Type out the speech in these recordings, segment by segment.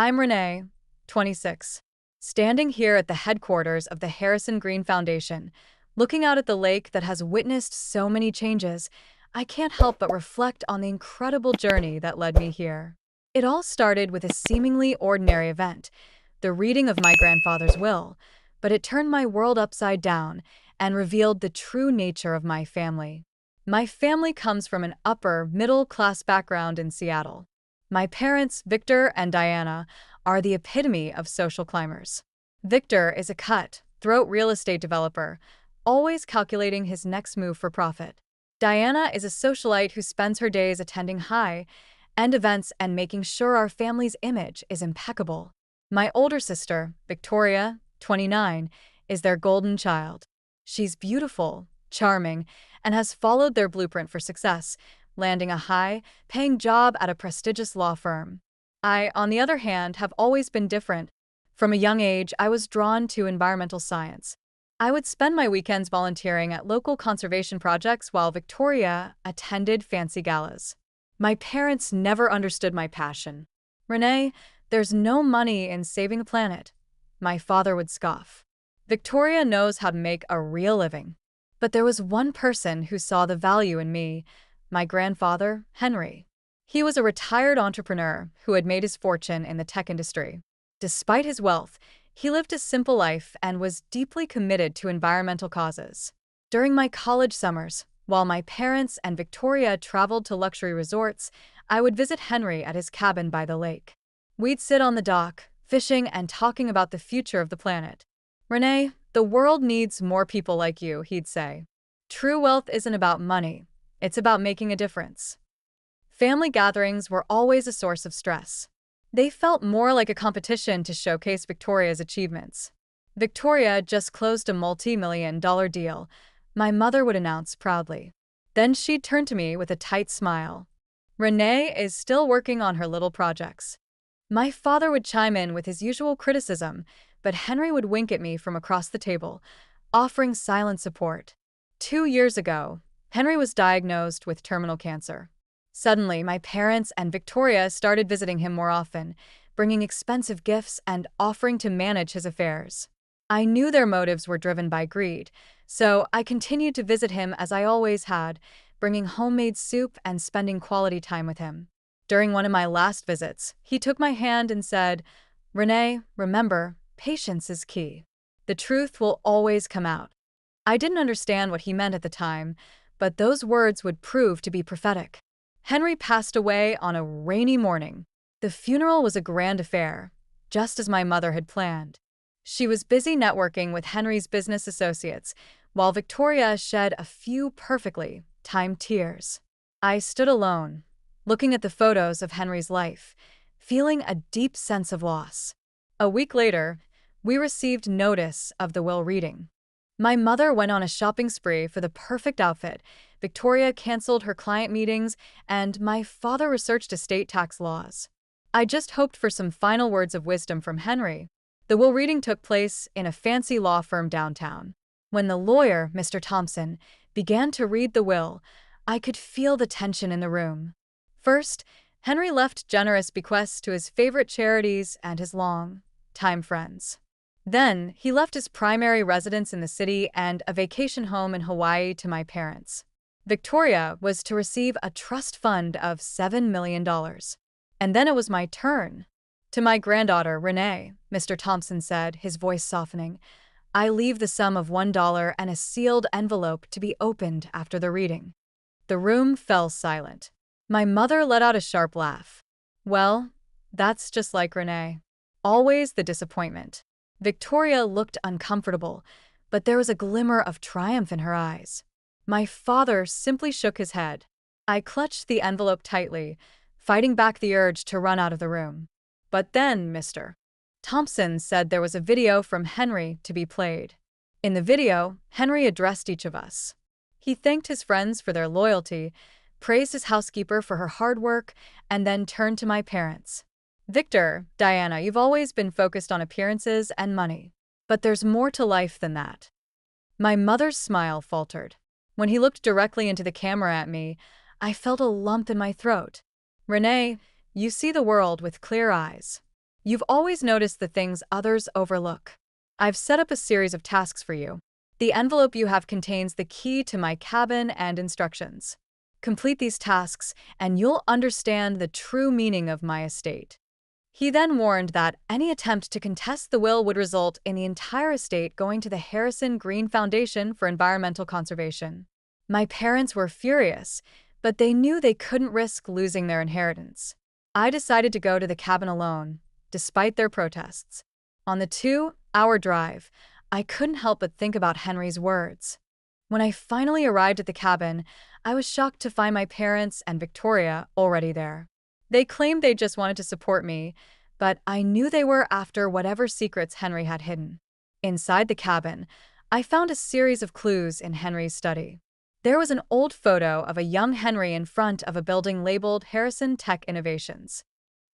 I'm Renee, 26, standing here at the headquarters of the Harrison Green Foundation, looking out at the lake that has witnessed so many changes. I can't help but reflect on the incredible journey that led me here. It all started with a seemingly ordinary event, the reading of my grandfather's will, but it turned my world upside down and revealed the true nature of my family. My family comes from an upper middle class background in Seattle. My parents, Victor and Diana, are the epitome of social climbers. Victor is a cut-throat real estate developer, always calculating his next move for profit. Diana is a socialite who spends her days attending high-end events and making sure our family's image is impeccable. My older sister, Victoria, 29, is their golden child. She's beautiful, charming, and has followed their blueprint for success, landing a high-paying job at a prestigious law firm. I, on the other hand, have always been different. From a young age, I was drawn to environmental science. I would spend my weekends volunteering at local conservation projects while Victoria attended fancy galas. My parents never understood my passion. "Renee, there's no money in saving the planet," my father would scoff. "Victoria knows how to make a real living." But there was one person who saw the value in me, my grandfather, Henry. He was a retired entrepreneur who had made his fortune in the tech industry. Despite his wealth, he lived a simple life and was deeply committed to environmental causes. During my college summers, while my parents and Victoria traveled to luxury resorts, I would visit Henry at his cabin by the lake. We'd sit on the dock, fishing and talking about the future of the planet. "Renee, the world needs more people like you," he'd say. "True wealth isn't about money. It's about making a difference." Family gatherings were always a source of stress. They felt more like a competition to showcase Victoria's achievements. "Victoria just closed a multi-million-dollar deal," my mother would announce proudly. Then she'd turn to me with a tight smile. "Renee is still working on her little projects." My father would chime in with his usual criticism, but Henry would wink at me from across the table, offering silent support. 2 years ago, Henry was diagnosed with terminal cancer. Suddenly, my parents and Victoria started visiting him more often, bringing expensive gifts and offering to manage his affairs. I knew their motives were driven by greed, so I continued to visit him as I always had, bringing homemade soup and spending quality time with him. During one of my last visits, he took my hand and said, "Renee, remember, patience is key. The truth will always come out." I didn't understand what he meant at the time, but those words would prove to be prophetic. Henry passed away on a rainy morning. The funeral was a grand affair, just as my mother had planned. She was busy networking with Henry's business associates, while Victoria shed a few perfectly timed tears. I stood alone, looking at the photos of Henry's life, feeling a deep sense of loss. A week later, we received notice of the will reading. My mother went on a shopping spree for the perfect outfit, Victoria canceled her client meetings, and my father researched estate tax laws. I just hoped for some final words of wisdom from Henry. The will reading took place in a fancy law firm downtown. When the lawyer, Mr. Thompson, began to read the will, I could feel the tension in the room. First, Henry left generous bequests to his favorite charities and his long-time friends. Then, he left his primary residence in the city and a vacation home in Hawaii to my parents. Victoria was to receive a trust fund of $7 million. And then it was my turn. "To my granddaughter, Renee," Mr. Thompson said, his voice softening, "I leave the sum of $1 and a sealed envelope to be opened after the reading." The room fell silent. My mother let out a sharp laugh. "Well, that's just like Renee. Always the disappointment." Victoria looked uncomfortable, but there was a glimmer of triumph in her eyes. My father simply shook his head. I clutched the envelope tightly, fighting back the urge to run out of the room. But then Mr. Thompson said there was a video from Henry to be played. In the video, Henry addressed each of us. He thanked his friends for their loyalty, praised his housekeeper for her hard work, and then turned to my parents. "Victor, Diana, you've always been focused on appearances and money. But there's more to life than that." My mother's smile faltered. When he looked directly into the camera at me, I felt a lump in my throat. "Renee, you see the world with clear eyes. You've always noticed the things others overlook. I've set up a series of tasks for you. The envelope you have contains the key to my cabin and instructions. Complete these tasks, and you'll understand the true meaning of my estate. He then warned that any attempt to contest the will would result in the entire estate going to the Harrison Green Foundation for Environmental Conservation. My parents were furious, but they knew they couldn't risk losing their inheritance. I decided to go to the cabin alone, despite their protests. On the 2-hour drive, I couldn't help but think about Henry's words. When I finally arrived at the cabin, I was shocked to find my parents and Victoria already there. They claimed they just wanted to support me, but I knew they were after whatever secrets Henry had hidden. Inside the cabin, I found a series of clues in Henry's study. There was an old photo of a young Henry in front of a building labeled Harrison Tech Innovations.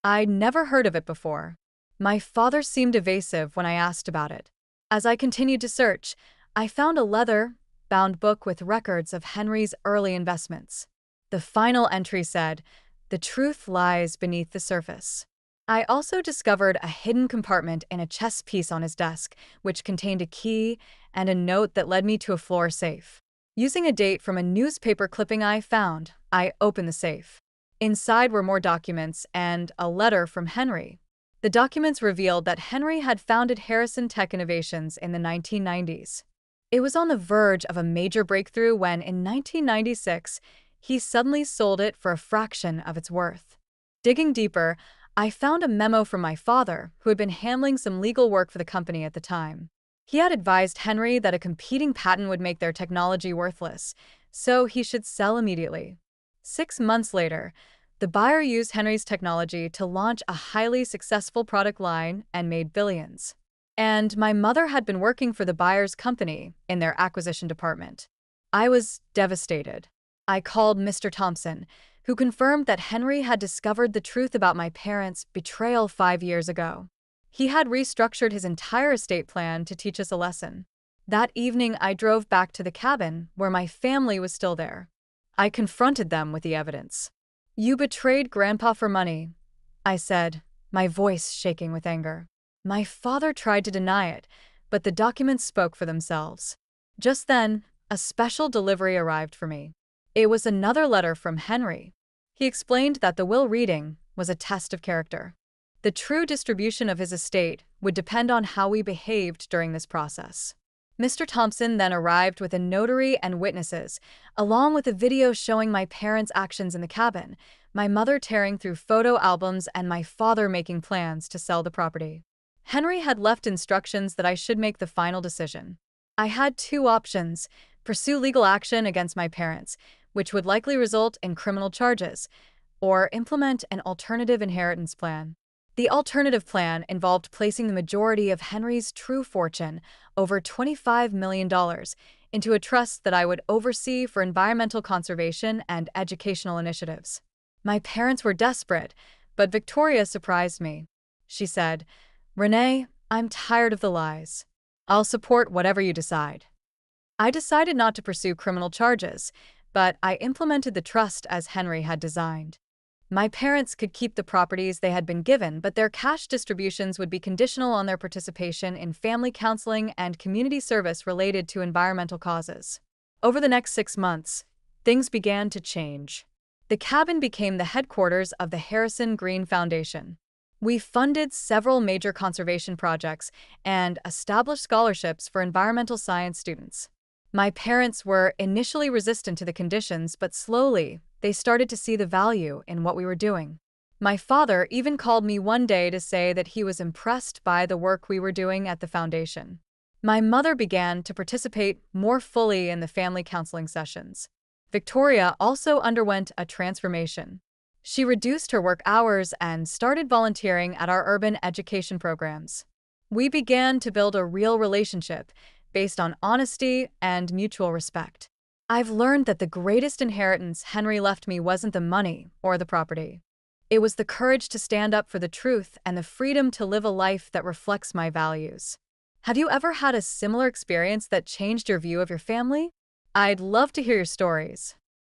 I'd never heard of it before. My father seemed evasive when I asked about it. As I continued to search, I found a leather-bound book with records of Henry's early investments. The final entry said, "The truth lies beneath the surface." I also discovered a hidden compartment in a chess piece on his desk, which contained a key and a note that led me to a floor safe. Using a date from a newspaper clipping I found, I opened the safe. Inside were more documents and a letter from Henry. The documents revealed that Henry had founded Harrison Tech Innovations in the 1990s. It was on the verge of a major breakthrough when, in 1996, he suddenly sold it for a fraction of its worth. Digging deeper, I found a memo from my father, who had been handling some legal work for the company at the time. He had advised Henry that a competing patent would make their technology worthless, so he should sell immediately. 6 months later, the buyer used Henry's technology to launch a highly successful product line and made billions. And my mother had been working for the buyer's company in their acquisition department. I was devastated. I called Mr. Thompson, who confirmed that Henry had discovered the truth about my parents' betrayal 5 years ago. He had restructured his entire estate plan to teach us a lesson. That evening, I drove back to the cabin, where my family was still there. I confronted them with the evidence. "You betrayed Grandpa for money," I said, my voice shaking with anger. My father tried to deny it, but the documents spoke for themselves. Just then, a special delivery arrived for me. It was another letter from Henry. He explained that the will reading was a test of character. The true distribution of his estate would depend on how we behaved during this process. Mr. Thompson then arrived with a notary and witnesses, along with a video showing my parents' actions in the cabin, my mother tearing through photo albums, and my father making plans to sell the property. Henry had left instructions that I should make the final decision. I had 2 options: pursue legal action against my parents, which would likely result in criminal charges, or implement an alternative inheritance plan. The alternative plan involved placing the majority of Henry's true fortune, over $25 million, into a trust that I would oversee for environmental conservation and educational initiatives. My parents were desperate, but Victoria surprised me. She said, "Renee, I'm tired of the lies. I'll support whatever you decide." I decided not to pursue criminal charges, but I implemented the trust as Henry had designed. My parents could keep the properties they had been given, but their cash distributions would be conditional on their participation in family counseling and community service related to environmental causes. Over the next 6 months, things began to change. The cabin became the headquarters of the Harrison Green Foundation. We funded several major conservation projects and established scholarships for environmental science students. My parents were initially resistant to the conditions, but slowly, they started to see the value in what we were doing. My father even called me one day to say that he was impressed by the work we were doing at the foundation. My mother began to participate more fully in the family counseling sessions. Victoria also underwent a transformation. She reduced her work hours and started volunteering at our urban education programs. We began to build a real relationship based on honesty and mutual respect. I've learned that the greatest inheritance Henry left me wasn't the money or the property. It was the courage to stand up for the truth and the freedom to live a life that reflects my values. Have you ever had a similar experience that changed your view of your family? I'd love to hear your stories.